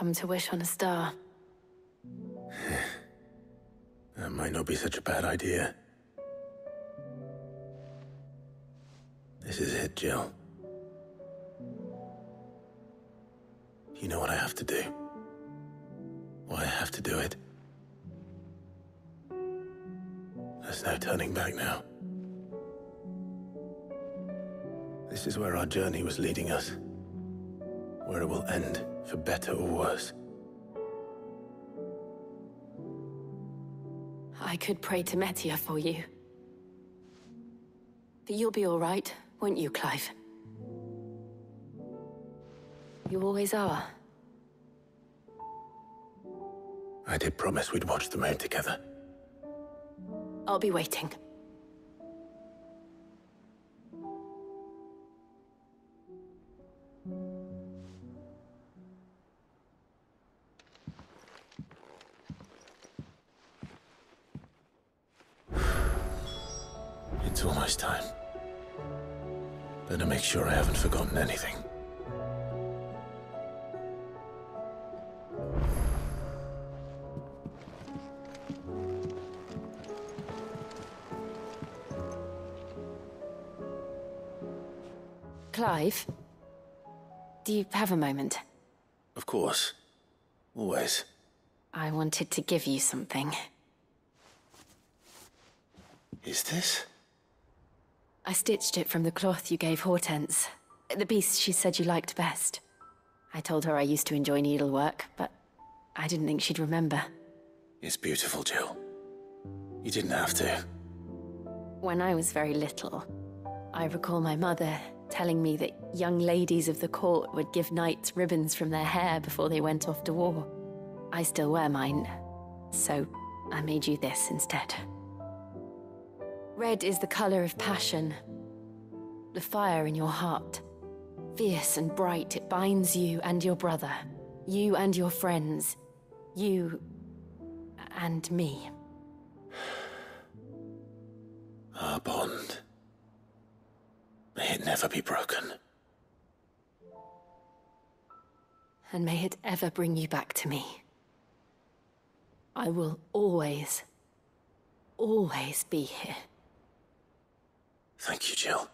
Come to wish on a star. That might not be such a bad idea. This is it, Jill. You know what I have to do. Why I have to do it. There's no turning back now. This is where our journey was leading us. Where it will end, for better or worse. I could pray to Metia for you. But you'll be all right, won't you, Clive? You always are. I did promise we'd watch the moon together. I'll be waiting. It's almost time. Better make sure I haven't forgotten anything. Clive? Do you have a moment? Of course. Always. I wanted to give you something. Is this? I stitched it from the cloth you gave Hortense. The piece she said you liked best. I told her I used to enjoy needlework, but I didn't think she'd remember. It's beautiful, Jill. You didn't have to. When I was very little, I recall my mother telling me that young ladies of the court would give knights ribbons from their hair before they went off to war. I still wear mine, so I made you this instead. Red is the color of passion, the fire in your heart. Fierce and bright, it binds you and your brother, you and your friends, you and me. Our bond. May it never be broken. And may it ever bring you back to me. I will always, always be here. Thank you, Jill.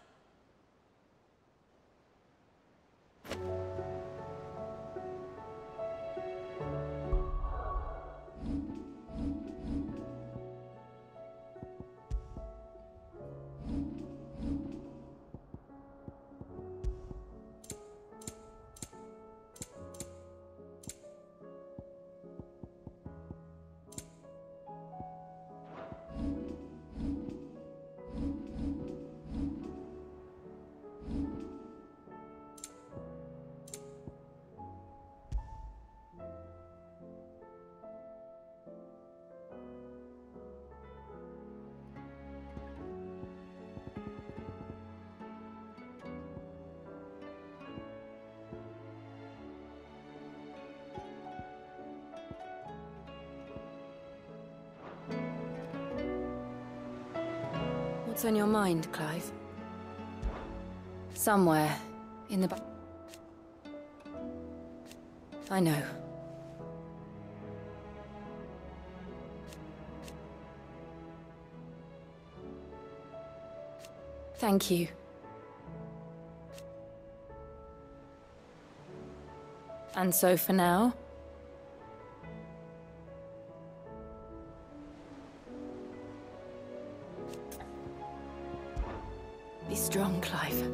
What's on your mind, Clive? Somewhere in the back. I know. Thank you. And so for now? Be strong, Clive.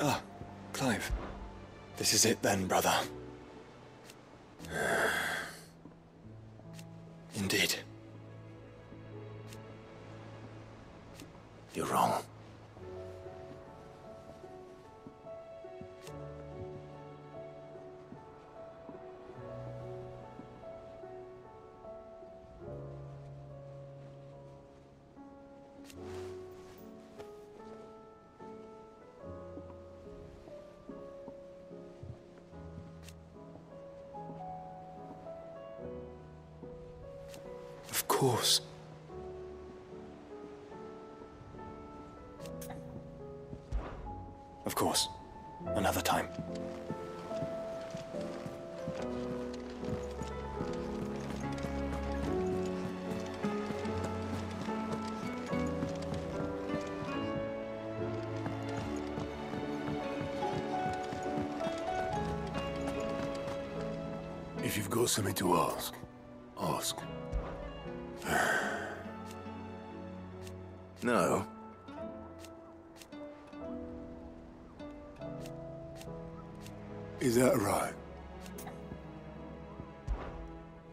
Ah, Clive. This is it then, brother. Indeed. You're wrong. course. Of course. Another time. If you've got something to ask, ask. No. Is that right?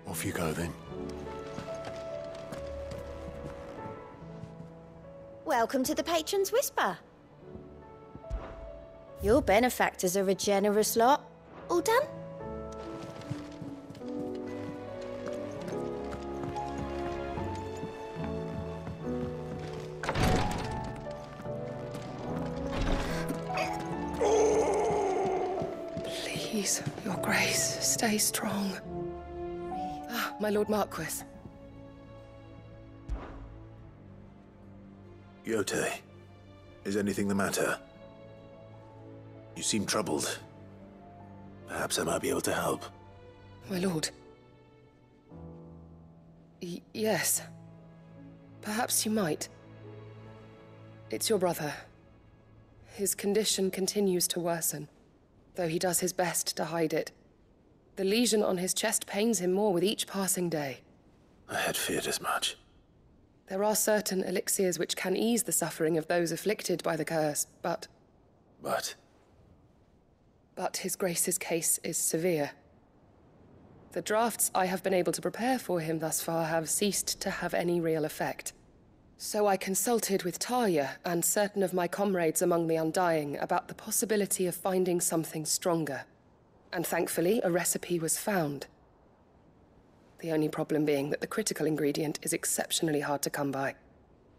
Off you go then. Welcome to the Patron's Whisper. Your benefactors are a generous lot. All done? Please, your grace, stay strong. Ah, my Lord Marquis. Yote, is anything the matter? You seem troubled. Perhaps I might be able to help. My lord. Yes. Perhaps you might. It's your brother. His condition continues to worsen, though he does his best to hide it. The lesion on his chest pains him more with each passing day. I had feared as much. There are certain elixirs which can ease the suffering of those afflicted by the curse, but his grace's case is severe. The drafts I have been able to prepare for him thus far have ceased to have any real effect. So I consulted with Talia and certain of my comrades among the Undying about the possibility of finding something stronger. And thankfully, a recipe was found. The only problem being that the critical ingredient is exceptionally hard to come by,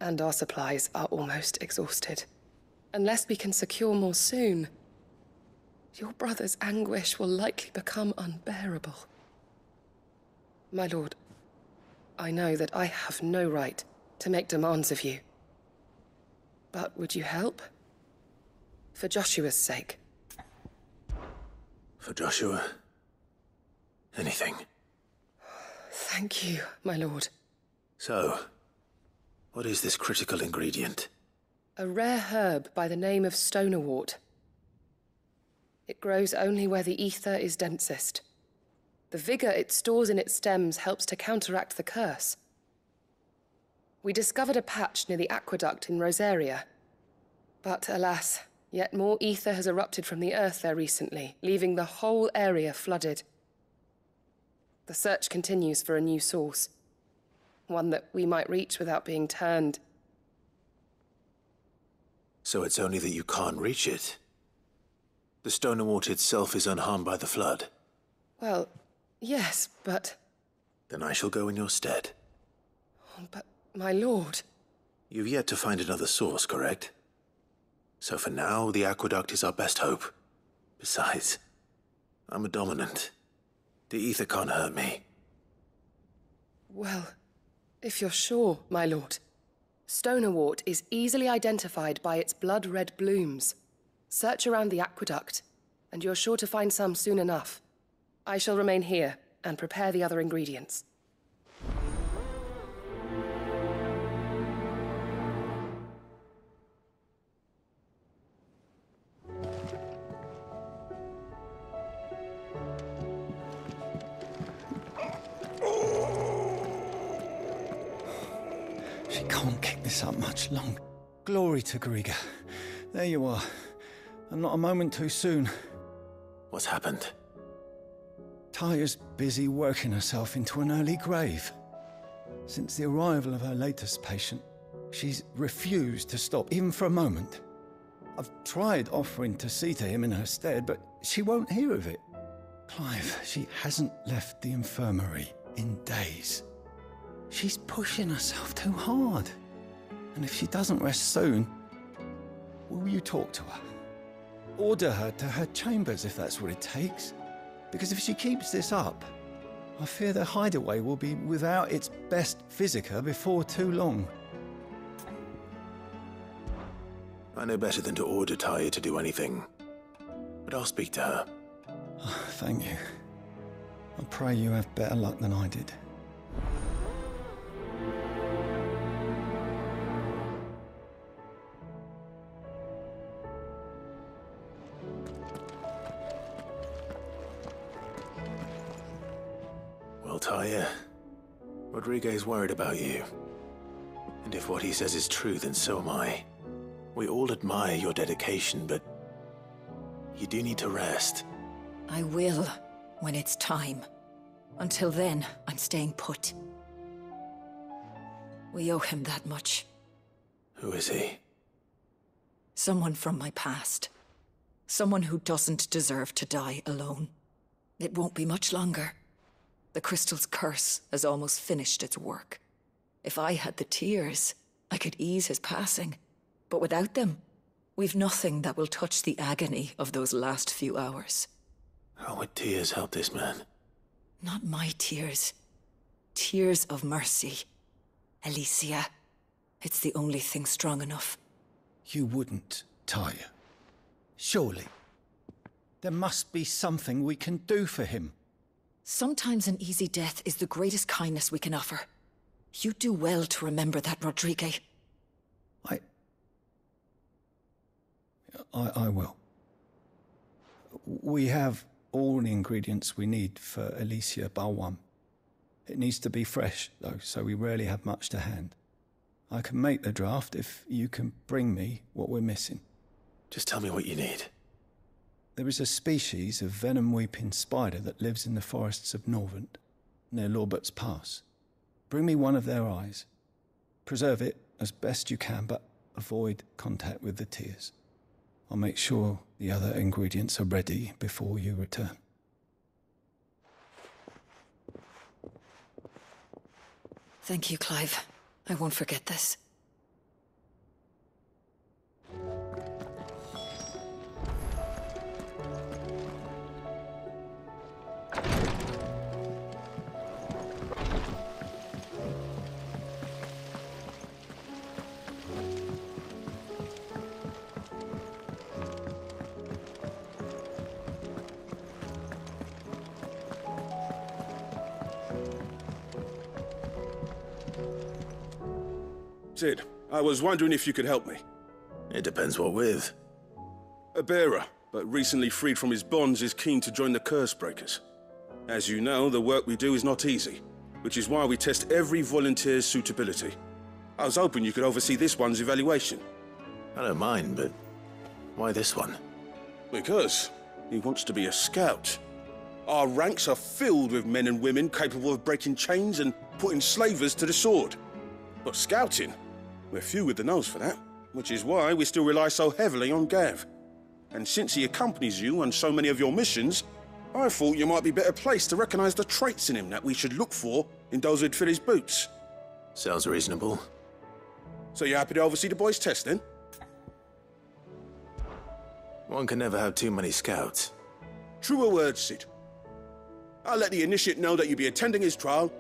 and our supplies are almost exhausted. Unless we can secure more soon, your brother's anguish will likely become unbearable. My lord, I know that I have no right to make demands of you. But would you help? For Joshua's sake. For Joshua? Anything. Thank you, my lord. So, what is this critical ingredient? A rare herb by the name of stonerwort. It grows only where the ether is densest. The vigor it stores in its stems helps to counteract the curse. We discovered a patch near the aqueduct in Rosaria. But alas, yet more ether has erupted from the earth there recently, leaving the whole area flooded. The search continues for a new source. One that we might reach without being turned. So it's only that you can't reach it? The stonerwort itself is unharmed by the flood? Well, yes, but... Then I shall go in your stead. But, my lord... You've yet to find another source, correct? So for now, the aqueduct is our best hope. Besides, I'm a dominant. The ether can't hurt me. Well, if you're sure, my lord. Stonerwort is easily identified by its blood-red blooms. Search around the aqueduct, and you're sure to find some soon enough. I shall remain here and prepare the other ingredients. She can't keep this up much longer. Glory to Griga. There you are. And not a moment too soon. What's happened? Talia's busy working herself into an early grave. Since the arrival of her latest patient, she's refused to stop, even for a moment. I've tried offering to see to him in her stead, but she won't hear of it. Clive, she hasn't left the infirmary in days. She's pushing herself too hard. And if she doesn't rest soon, will you talk to her? Order her to her chambers if that's what it takes. Because if she keeps this up, I fear the hideaway will be without its best physica before too long. I know better than to order Taya to do anything, but I'll speak to her. Thank you. I pray you have better luck than I did. Well, Taya, Rodriguez worried about you. And if what he says is true, then so am I. We all admire your dedication, but you do need to rest. I will, when it's time. Until then, I'm staying put. We owe him that much. Who is he? Someone from my past. Someone who doesn't deserve to die alone. It won't be much longer. The crystal's curse has almost finished its work. If I had the tears, I could ease his passing. But without them, we've nothing that will touch the agony of those last few hours. How would tears help this man? Not my tears. Tears of mercy. Alicia, it's the only thing strong enough. You wouldn't, Taya. Surely. There must be something we can do for him. Sometimes an easy death is the greatest kindness we can offer. You do well to remember that, Rodriguez. I will. We have all the ingredients we need for Alicia Balwam. It needs to be fresh, though, so we rarely have much to hand. I can make the draft if you can bring me what we're missing. Just tell me what you need. There is a species of venom-weeping spider that lives in the forests of Norvent, near Lorbert's Pass. Bring me one of their eyes. Preserve it as best you can, but avoid contact with the tears. I'll make sure the other ingredients are ready before you return. Thank you, Clive. I won't forget this. Sid, I was wondering if you could help me. It depends what with. A bearer, but recently freed from his bonds, is keen to join the Curse Breakers. As you know, the work we do is not easy, which is why we test every volunteer's suitability. I was hoping you could oversee this one's evaluation. I don't mind, but why this one? Because he wants to be a scout. Our ranks are filled with men and women capable of breaking chains and putting slavers to the sword. But scouting? We're few with the nose for that, which is why we still rely so heavily on Gav. And since he accompanies you on so many of your missions, I thought you might be better placed to recognize the traits in him that we should look for in those who'd fill his boots. Sounds reasonable. So you're happy to oversee the boys' test, then? One can never have too many scouts. Truer words, Sid. I'll let the initiate know that you'll be attending his trial,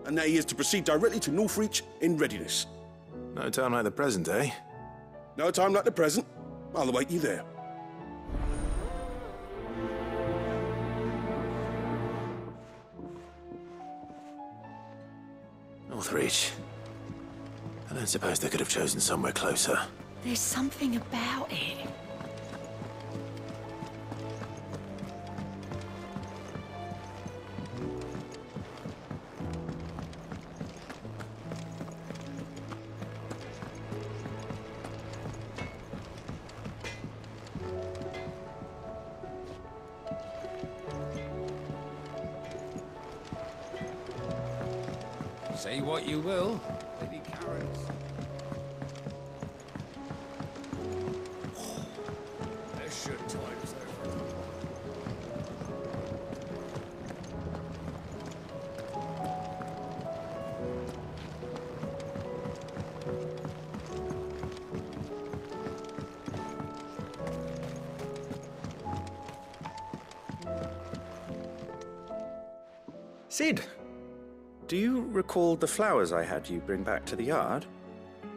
and that he is to proceed directly to Northreach in readiness. No time like the present, eh? No time like the present. I'll await you there. Northreach. I don't suppose they could have chosen somewhere closer. There's something about it. Say what you will, Lady Carrots. There should times over. Sid, do you recall the flowers I had you bring back to the yard?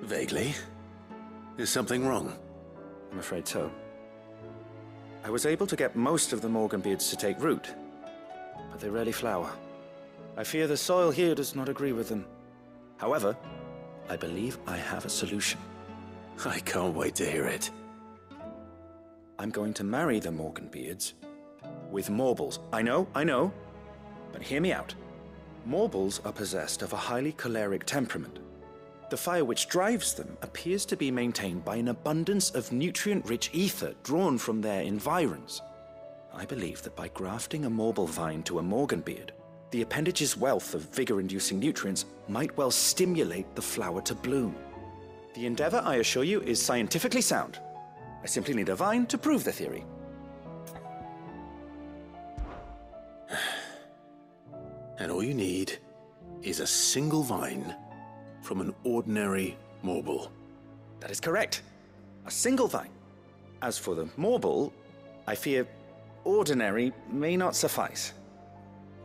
Vaguely. Is something wrong? I'm afraid so. I was able to get most of the Morganbeards to take root, but they rarely flower. I fear the soil here does not agree with them. However, I believe I have a solution. I can't wait to hear it. I'm going to marry the Morganbeards with Morbles. I know, but hear me out. Morbles are possessed of a highly choleric temperament. The fire which drives them appears to be maintained by an abundance of nutrient-rich ether drawn from their environs. I believe that by grafting a Morble vine to a Morganbeard, the appendage's wealth of vigor-inducing nutrients might well stimulate the flower to bloom. The endeavor, I assure you, is scientifically sound. I simply need a vine to prove the theory. And all you need is a single vine from an ordinary Morble. That is correct. A single vine. As for the Morble, I fear ordinary may not suffice.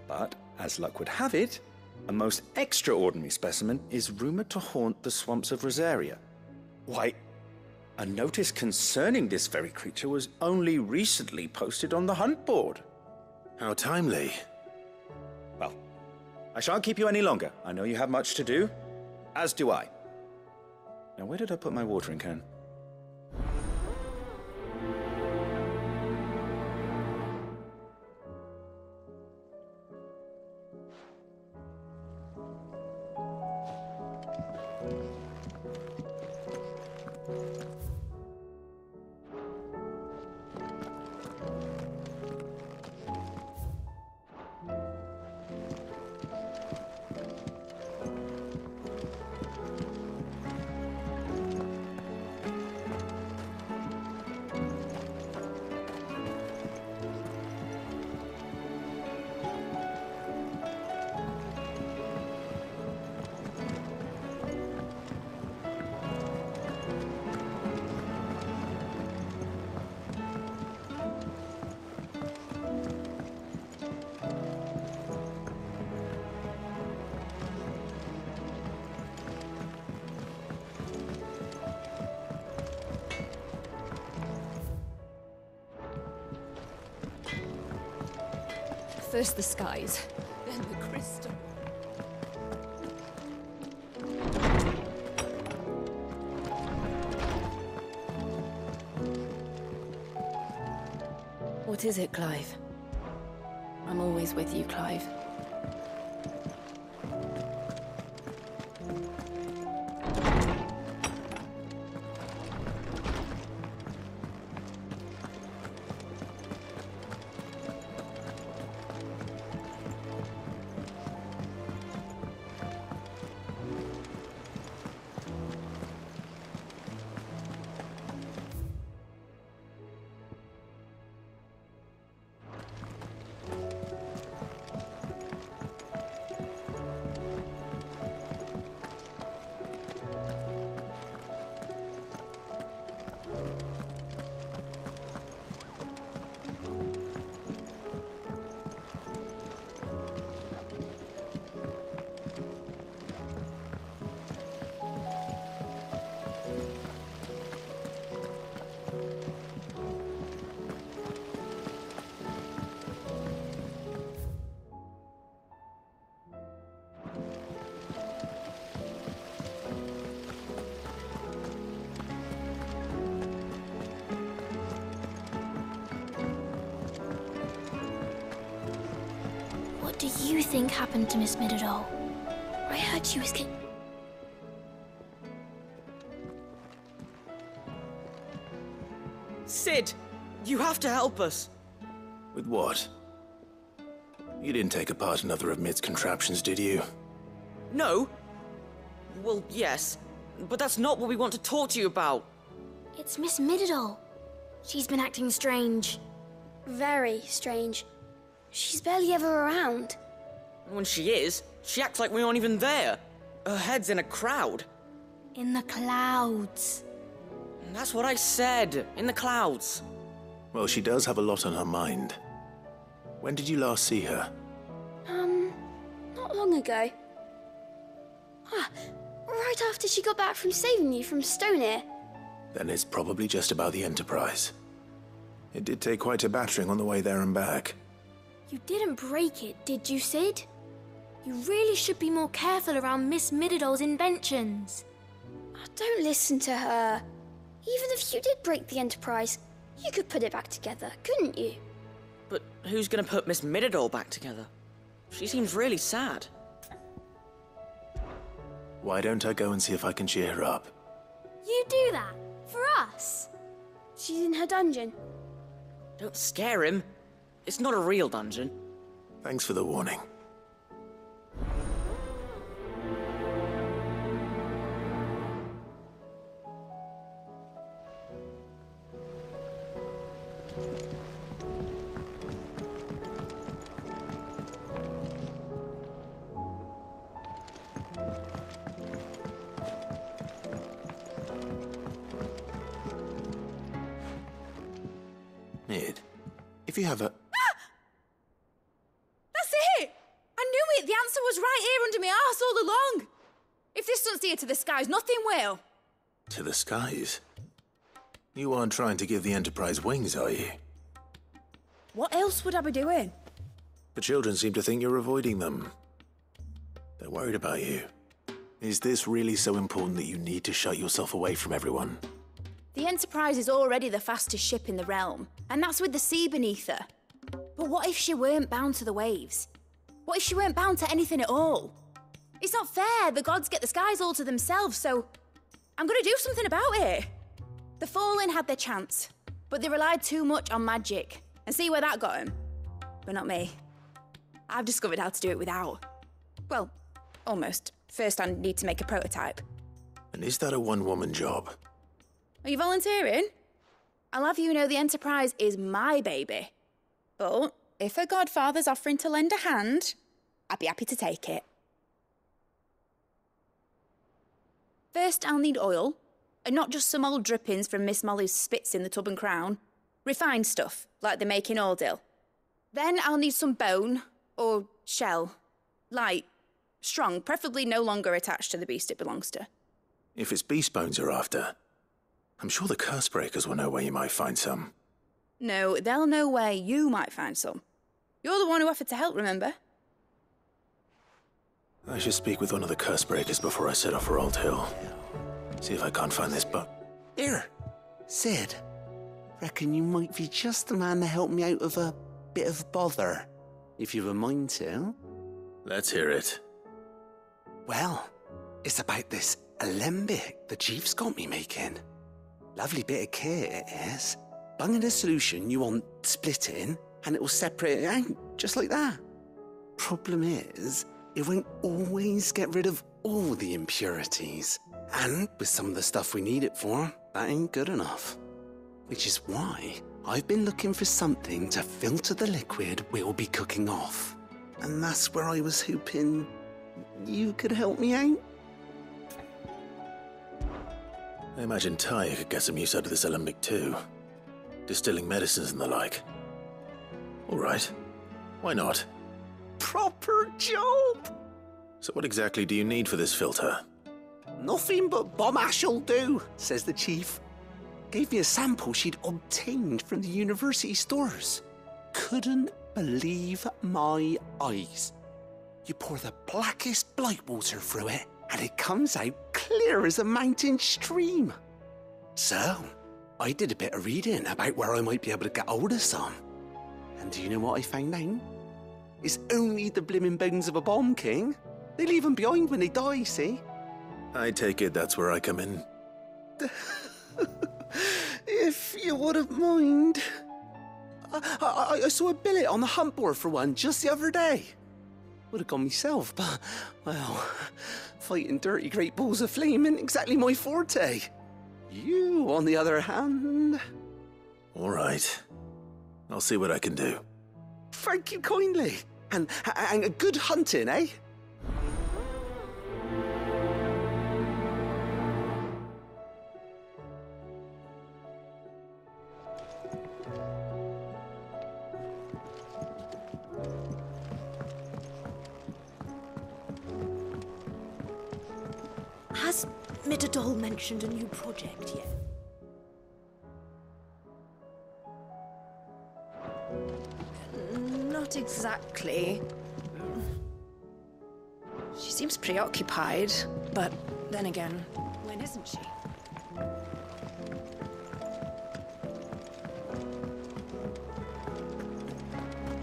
But, as luck would have it, a most extraordinary specimen is rumored to haunt the swamps of Rosaria. Why, a notice concerning this very creature was only recently posted on the hunt board. How timely. Well, I shan't keep you any longer. I know you have much to do, as do I. Now, where did I put my watering can? First the skies, then the crystal. What is it, Clive? I'm always with you, Clive. What do you think happened to Miss Middledore? I heard she was Sid! You have to help us! With what? You didn't take apart another of Mid's contraptions, did you? No? Well, yes. But that's not what we want to talk to you about. It's Miss Middledore. She's been acting strange. Very strange. She's barely ever around. When she is, she acts like we aren't even there. Her head's in a crowd. In the clouds. That's what I said. In the clouds. Well, she does have a lot on her mind. When did you last see her? Not long ago. Right after she got back from saving you from Stonehenge. Then it's probably just about the Enterprise. It did take quite a battering on the way there and back. You didn't break it, did you, Sid? You really should be more careful around Miss Mididol's inventions. Don't listen to her. Even if you did break the Enterprise, you could put it back together, couldn't you? But who's gonna put Miss Mididol back together? She seems really sad. Why don't I go and see if I can cheer her up? You do that? For us? She's in her dungeon. Don't scare him. It's not a real dungeon. Thanks for the warning. Mid, if you have a... That's it! I knew it! The answer was right here under my arse all along! If this doesn't steer to the skies, nothing will. To the skies? You aren't trying to give the Enterprise wings, are you? What else would I be doing? The children seem to think you're avoiding them. They're worried about you. Is this really so important that you need to shut yourself away from everyone? The Enterprise is already the fastest ship in the realm, and that's with the sea beneath her. But what if she weren't bound to the waves? What if she weren't bound to anything at all? It's not fair. The gods get the skies all to themselves, so I'm gonna do something about it. The Fallen had their chance, but they relied too much on magic. And see where that got them? But not me. I've discovered how to do it without. Well, almost. First, I need to make a prototype. And is that a one-woman job? Are you volunteering? I'll have you know the Enterprise is my baby. But if her godfather's offering to lend a hand, I'd be happy to take it. First, I'll need oil, and not just some old drippings from Miss Molly's spits in the Tub and Crown. Refined stuff, like they make in Ordill. Then I'll need some bone, or shell. Light, strong, preferably no longer attached to the beast it belongs to. If it's beast bones you're after, I'm sure the curse breakers will know where you might find some. No, they'll know where you might find some. You're the one who offered to help, remember? I should speak with one of the curse breakers before I set off for Old Hill. See if I can't find this Here, Sid. Reckon you might be just the man to help me out of a bit of bother, if you've a mind to. Let's hear it. Well, it's about this alembic the chief's got me making. Lovely bit of kit it is. Bung in a solution you want splitting, and it will separate it out, just like that. Problem is, it won't always get rid of all the impurities. And with some of the stuff we need it for, that ain't good enough. Which is why I've been looking for something to filter the liquid we'll be cooking off. And that's where I was hoping you could help me out. I imagine Ty could get some use out of this alembic too. Distilling medicines and the like. All right. Why not? Proper job! So what exactly do you need for this filter? Nothing but bomb ash'll do, says the chief. Gave me a sample she'd obtained from the university stores. Couldn't believe my eyes. You pour the blackest blight water through it, and it comes out clear as a mountain stream. So, I did a bit of reading about where I might be able to get hold of some. And do you know what I found out? It's only the blimmin' bones of a bomb king. They leave them behind when they die, see? I take it that's where I come in. If you wouldn't mind. I saw a billet on the hunt board for one just the other day. Would have gone myself, but, well, fighting dirty great balls of flame isn't exactly my forte. You, on the other hand... All right. I'll see what I can do. Thank you kindly. And good hunting, eh? Has Midadol mentioned a new project yet? Not exactly. She seems preoccupied, but then again, when isn't she?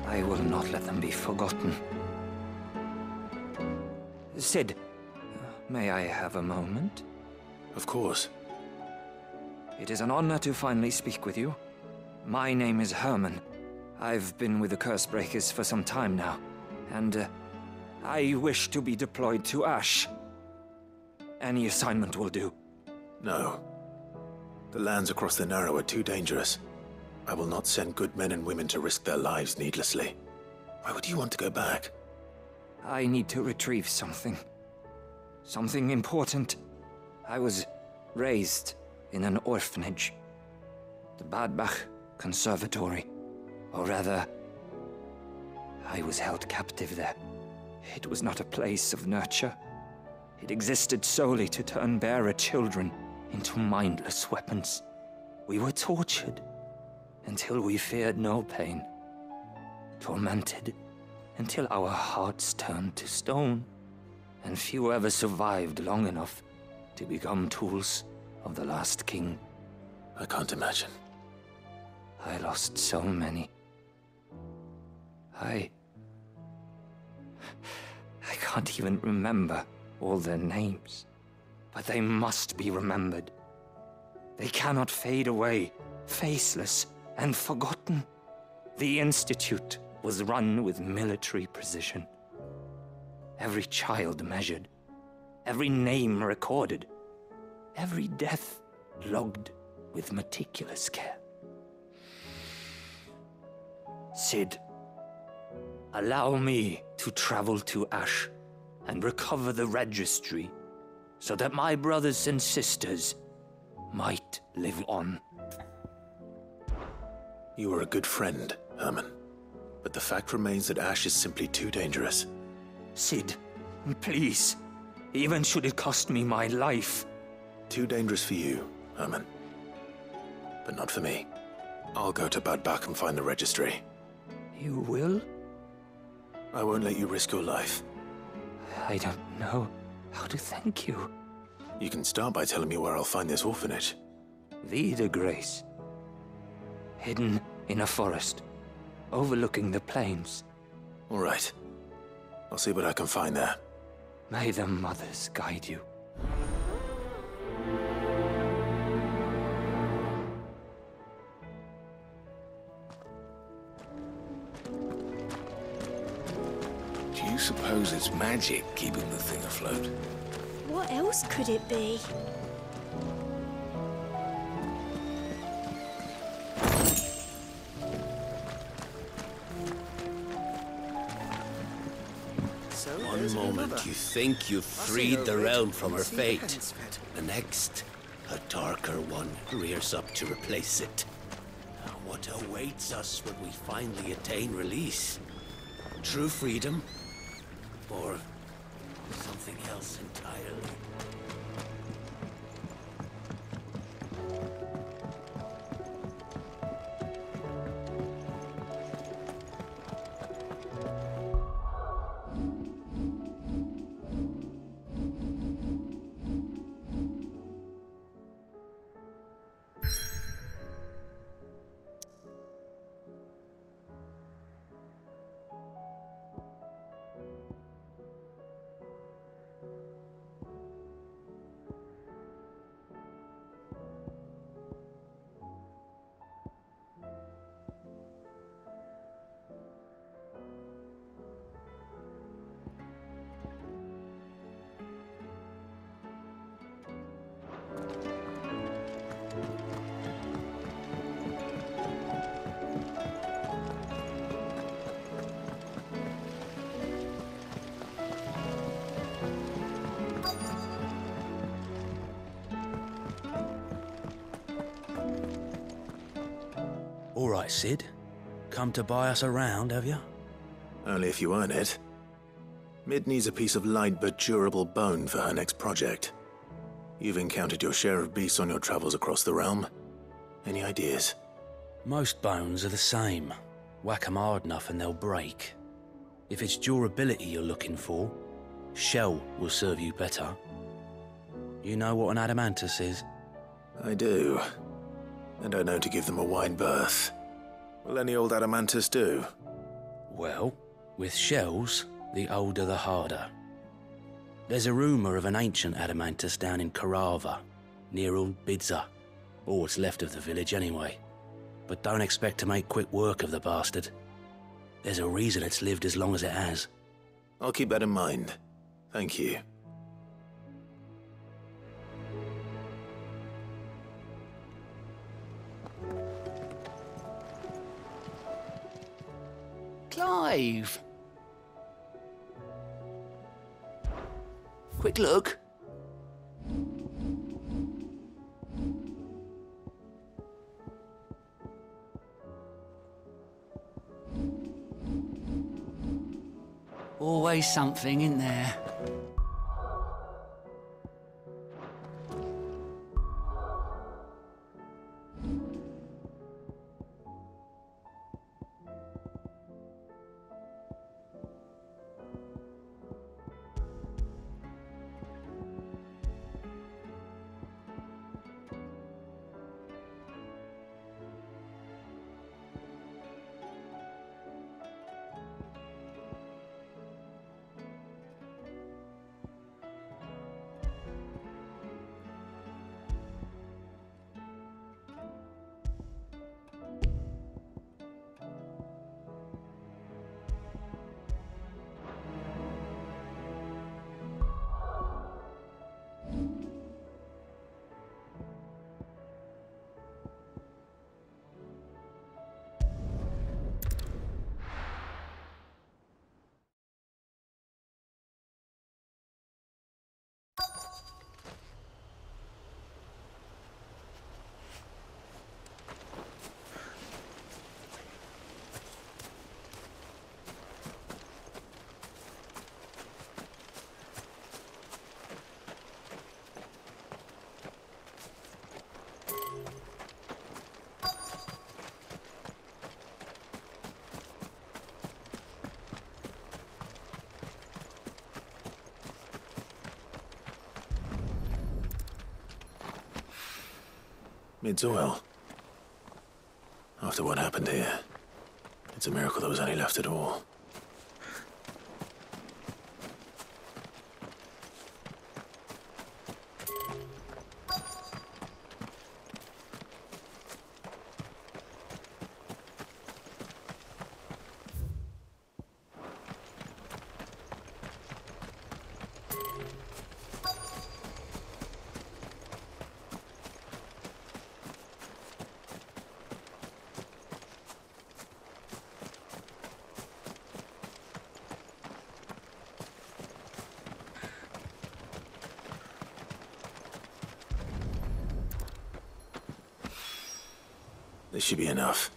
I will not let them be forgotten. Sid, may I have a moment? Of course. It is an honor to finally speak with you. My name is Herman. I've been with the Cursebreakers for some time now, and I wish to be deployed to Ash. Any assignment will do. No. The lands across the Narrow are too dangerous. I will not send good men and women to risk their lives needlessly. Why would you want to go back? I need to retrieve something. Something important. I was raised in an orphanage. The Badbach Conservatory. Or rather, I was held captive there. It was not a place of nurture. It existed solely to turn bearer children into mindless weapons. We were tortured until we feared no pain. Tormented until our hearts turned to stone. And few ever survived long enough to become tools of the last king. I can't imagine. I lost so many. I can't even remember all their names. But they must be remembered. They cannot fade away, faceless and forgotten. The Institute was run with military precision. Every child measured, every name recorded, every death logged with meticulous care. Sid, allow me to travel to Ash and recover the registry so that my brothers and sisters might live on. You are a good friend, Herman. But the fact remains that Ash is simply too dangerous. Sid, please. Even should it cost me my life. Too dangerous for you, Herman. But not for me. I'll go to Badbach and find the registry. You will? I won't let you risk your life. I don't know how to thank you. You can start by telling me where I'll find this orphanage. Vida Grace. Hidden in a forest, overlooking the plains. All right. I'll see what I can find there. May the mothers guide you. Do you suppose it's magic keeping the thing afloat? What else could it be? One moment you think you've freed the realm from her fate. The next, a darker one rears up to replace it. Now, what awaits us when we finally attain release? True freedom? Or something else entirely? All right, Sid. Come to buy us around, have you? Only if you earn it. Mid needs a piece of light but durable bone for her next project. You've encountered your share of beasts on your travels across the realm. Any ideas? Most bones are the same. Whack 'em hard enough and they'll break. If it's durability you're looking for, shell will serve you better. You know what an adamantus is? I do. And I know to give them a wide berth. Will any old adamantus do? Well, with shells, the older the harder. There's a rumour of an ancient adamantus down in Karava, near Old Bidza, or what's left of the village anyway. But don't expect to make quick work of the bastard. There's a reason it's lived as long as it has. I'll keep that in mind. Thank you. Clive! Quick look. Always something, isn't there? It's oil. After what happened here, it's a miracle there was any left at all. This should be enough.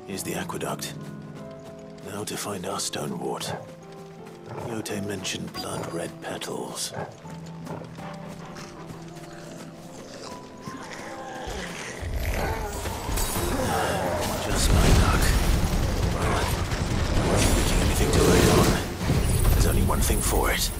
Here's the aqueduct. Now to find our stonewort. Yote mentioned blood-red petals. Just my luck. Well, one thing for it.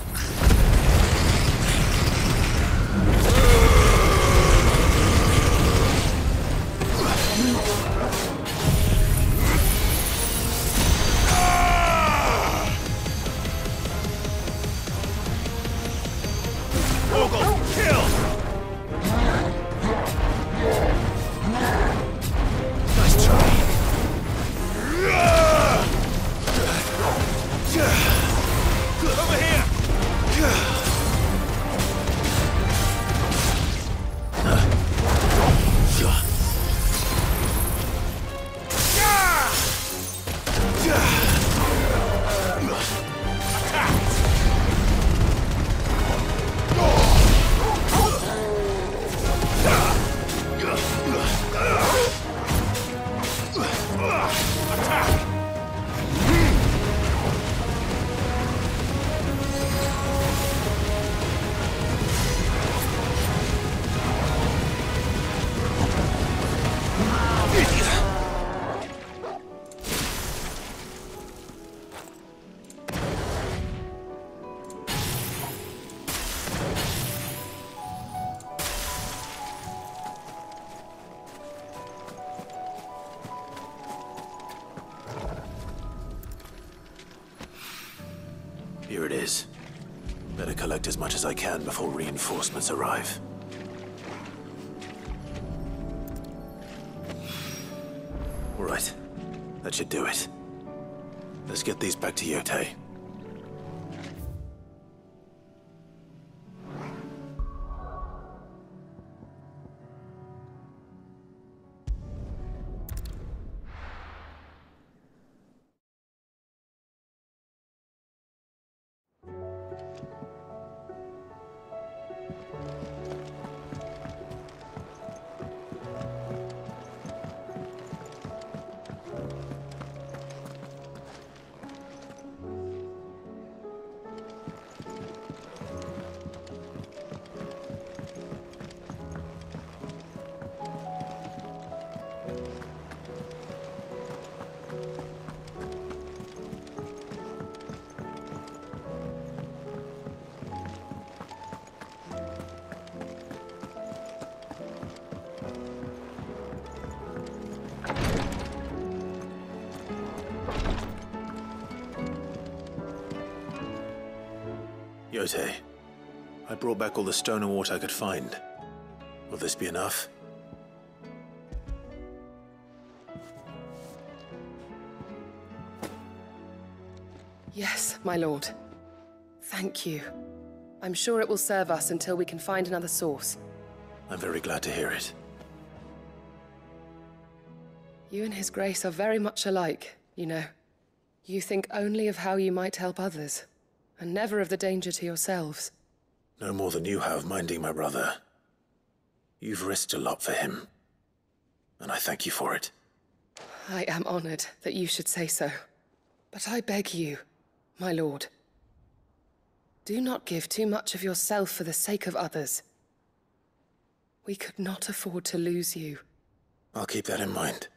Here it is. Better collect as much as I can before reinforcements arrive. All right. That should do it. Let's get these back to Yotei. Yotei, I brought back all the stone and water I could find. Will this be enough? Yes, my lord. Thank you. I'm sure it will serve us until we can find another source. I'm very glad to hear it. You and His Grace are very much alike, you know. You think only of how you might help others, and never of the danger to yourselves. No more than you have minding my brother. You've risked a lot for him, and I thank you for it. I am honored that you should say so. But I beg you, my lord, do not give too much of yourself for the sake of others. We could not afford to lose you. I'll keep that in mind.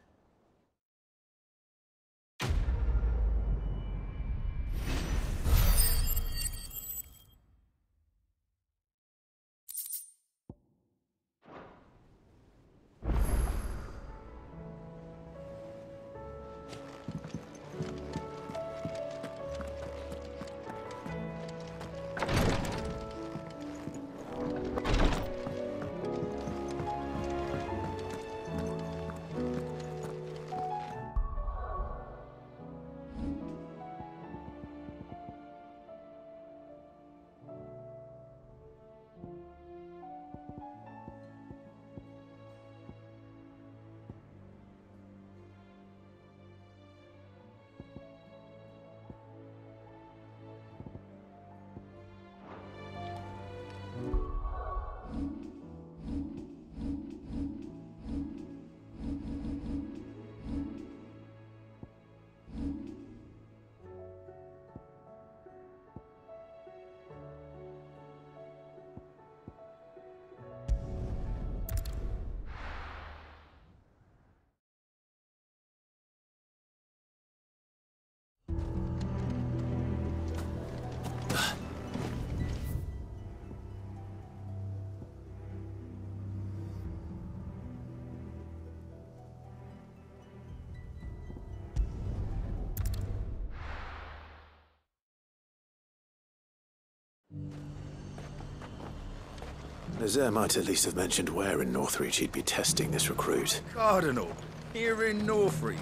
Nazaire might at least have mentioned where in Northreach he'd be testing this recruit. Cardinal, here in Northreach.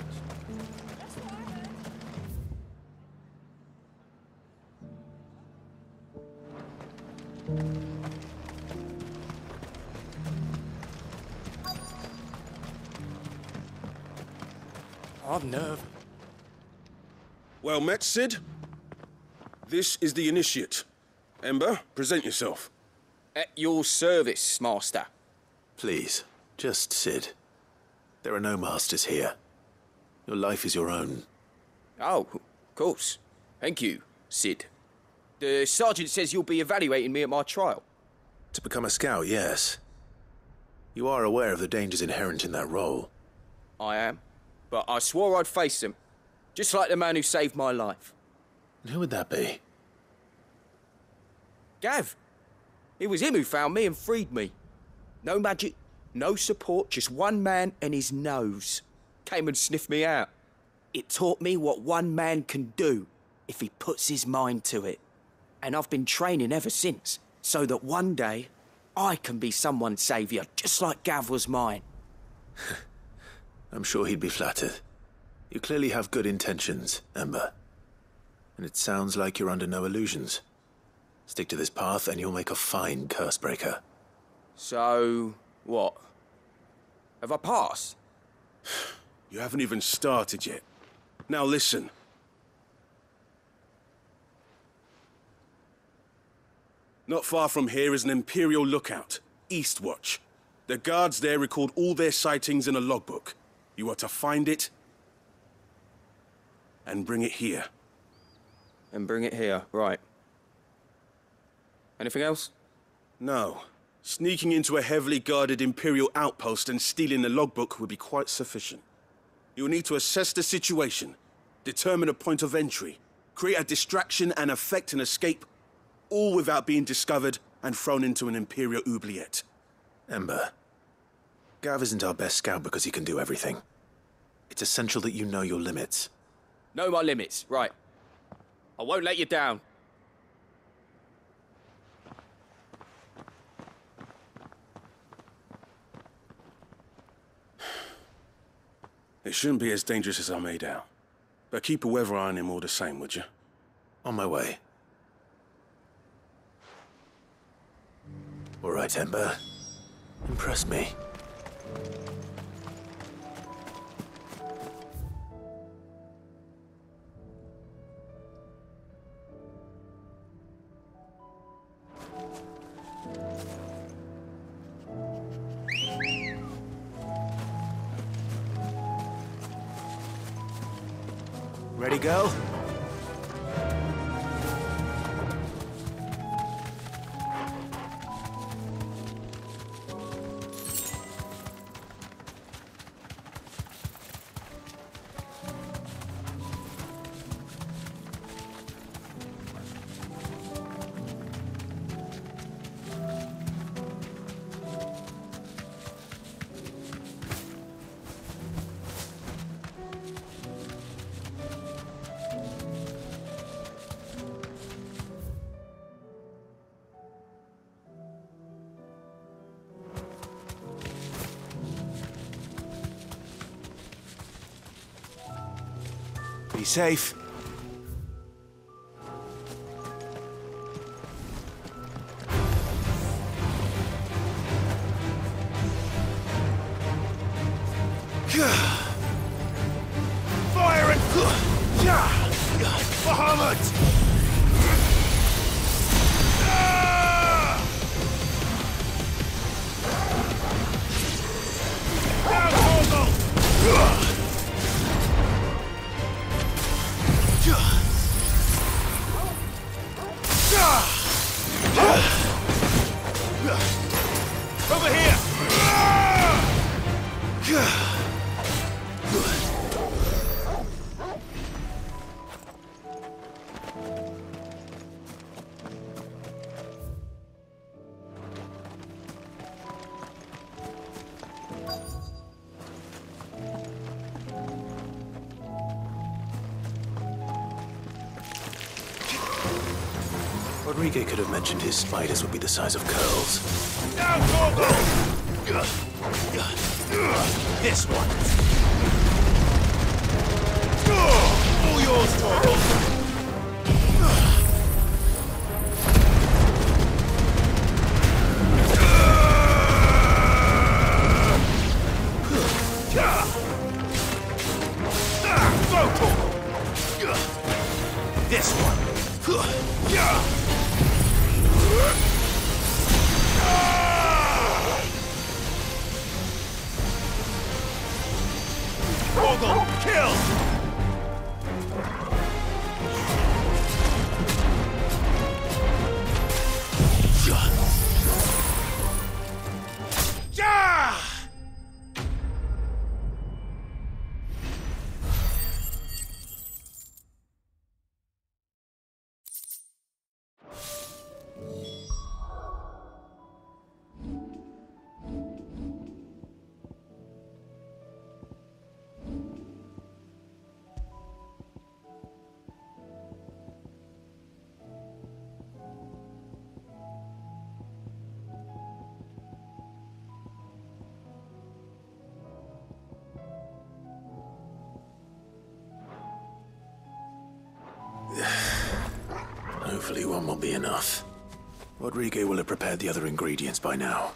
I've nerve. Well met, Sid. This is the initiate. Ember, present yourself. At your service, Master. Please, just Sid. There are no masters here. Your life is your own. Oh, of course. Thank you, Sid. The sergeant says you'll be evaluating me at my trial. To become a scout, yes. You are aware of the dangers inherent in that role. I am. But I swore I'd face them. Just like the man who saved my life. And who would that be? Gav. It was him who found me and freed me. No magic, no support, just one man and his nose. Came and sniffed me out. It taught me what one man can do if he puts his mind to it. And I've been training ever since, so that one day I can be someone's saviour, just like Gav was mine. I'm sure he'd be flattered. You clearly have good intentions, Ember. And it sounds like you're under no illusions. Stick to this path and you'll make a fine cursebreaker. So, what? Have I passed? You haven't even started yet. Now listen. Not far from here is an Imperial lookout, Eastwatch. The guards there record all their sightings in a logbook. You are to find it and bring it here. And bring it here, right. Anything else? No. Sneaking into a heavily guarded Imperial outpost and stealing the logbook would be quite sufficient. You'll need to assess the situation, determine a point of entry, create a distraction and effect an escape, all without being discovered and thrown into an Imperial oubliette. Ember, Gav isn't our best scout because he can do everything. It's essential that you know your limits. Know my limits, right. I won't let you down. It shouldn't be as dangerous as I made out. But keep a weather eye on him all the same, would you? On my way. All right, Ember. Impress me. Ready, go? Be safe. Fire and Bahamut! Down, Mogul! Rodriguez could have mentioned his spiders would be the size of curls. Now, Torgal! This one. All yours, Torgal! This one. Torgal, kill! Hopefully one will be enough. Rodriguez will have prepared the other ingredients by now.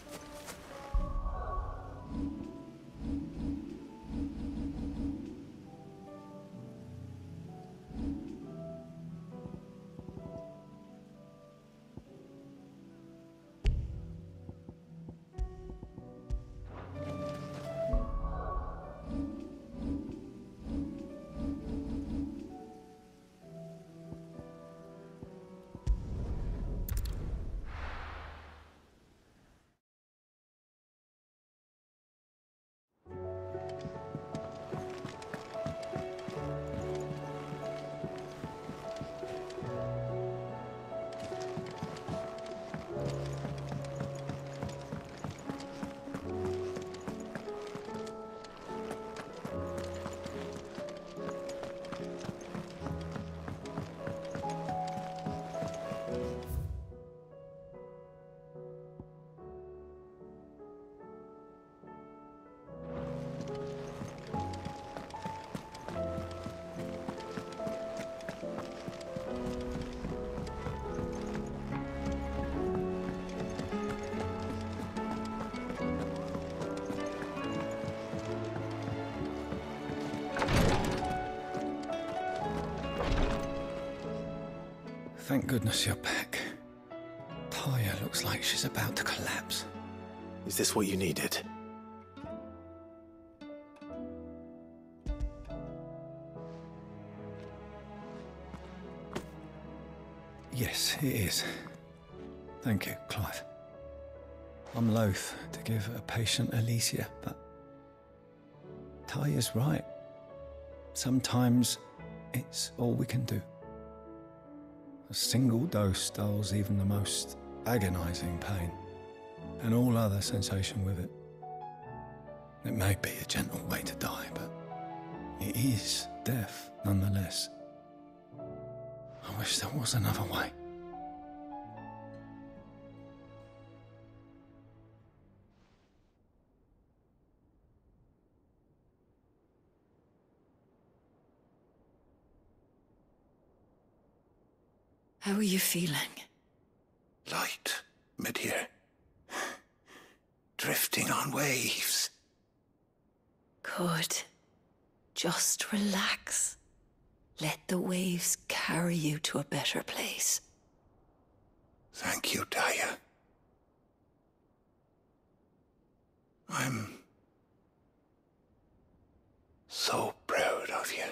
Thank goodness you're back. Taya looks like she's about to collapse. Is this what you needed? Yes, it is. Thank you, Clive. I'm loath to give a patient Alicia, but Taya's right. Sometimes it's all we can do. A single dose dulls even the most agonizing pain, and all other sensation with it. It may be a gentle way to die, but it is death nonetheless. I wish there was another way. How are you feeling? Light, mid-here. Drifting on waves. Good. Just relax. Let the waves carry you to a better place. Thank you, Taya. I'm so proud of you.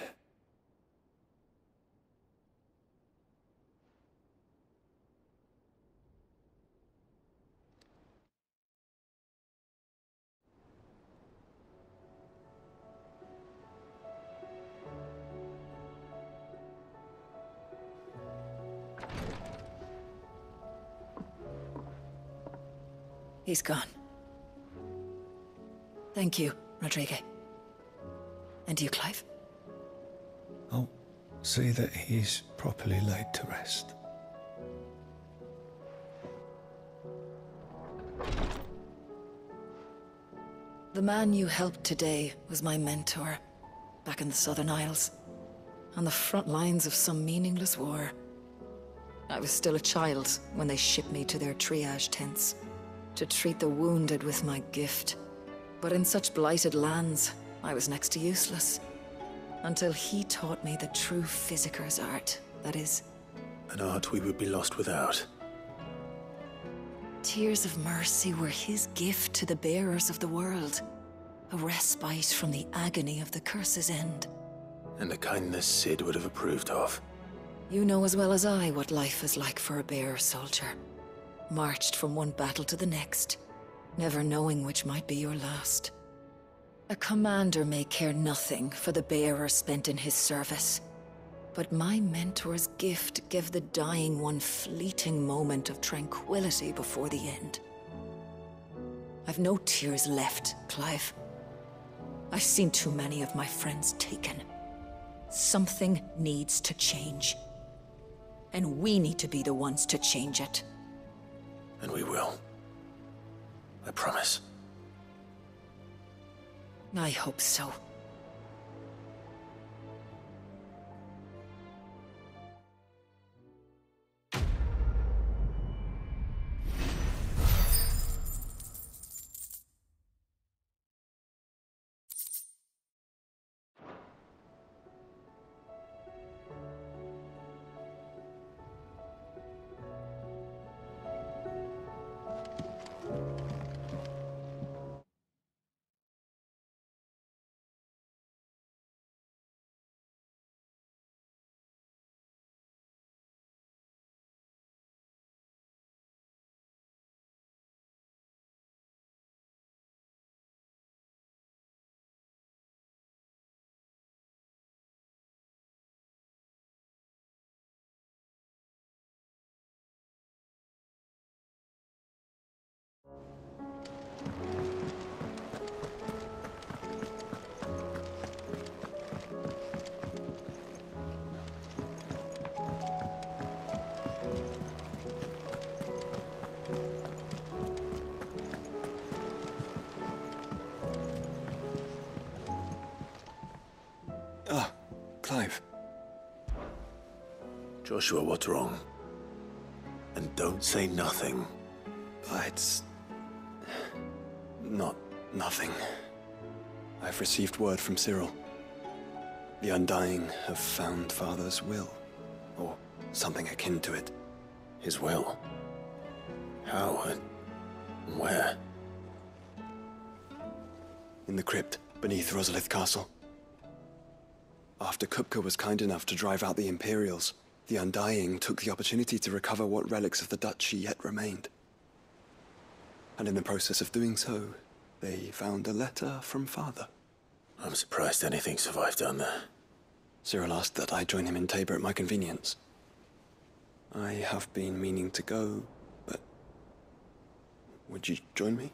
He's gone. Thank you, Rodriguez. And you, Clive? I'll see that he's properly laid to rest. The man you helped today was my mentor, back in the Southern Isles, on the front lines of some meaningless war. I was still a child when they shipped me to their triage tents, to treat the wounded with my gift. But in such blighted lands, I was next to useless. Until he taught me the true physicker's art, that is. An art we would be lost without. Tears of mercy were his gift to the bearers of the world. A respite from the agony of the curse's end. And a kindness Sid would have approved of. You know as well as I what life is like for a bearer soldier. Marched from one battle to the next, never knowing which might be your last. A commander may care nothing for the bearer spent in his service. But my mentor's gift gave the dying one fleeting moment of tranquility before the end. I've no tears left, Clive. I've seen too many of my friends taken. Something needs to change. And we need to be the ones to change it. And we will. I promise. I hope so. Clive. Joshua, what's wrong? And don't say nothing. It's nothing. I've received word from Cyril. The Undying have found Father's will, or something akin to it. His will? How and where? In the crypt beneath Rosalith Castle. After Kupka was kind enough to drive out the Imperials, the Undying took the opportunity to recover what relics of the Duchy yet remained. And in the process of doing so, they found a letter from Father. I'm surprised anything survived down there. Cyril asked that I join him in Tabor at my convenience. I have been meaning to go, but would you join me?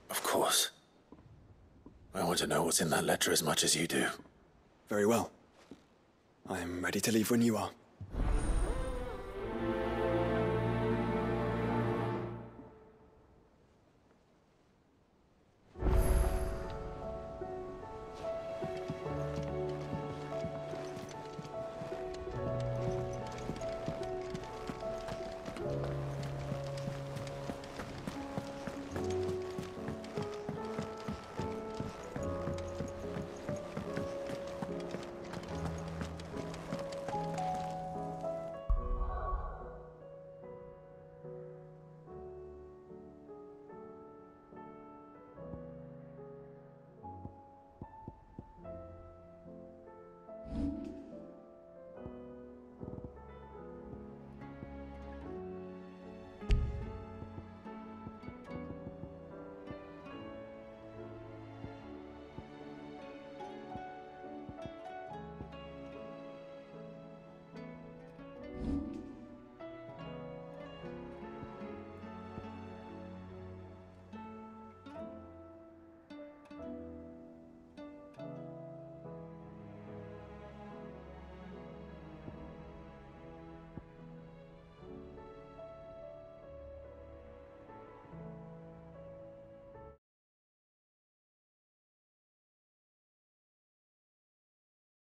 Of course. I want to know what's in that letter as much as you do. Very well. I'm ready to leave when you are.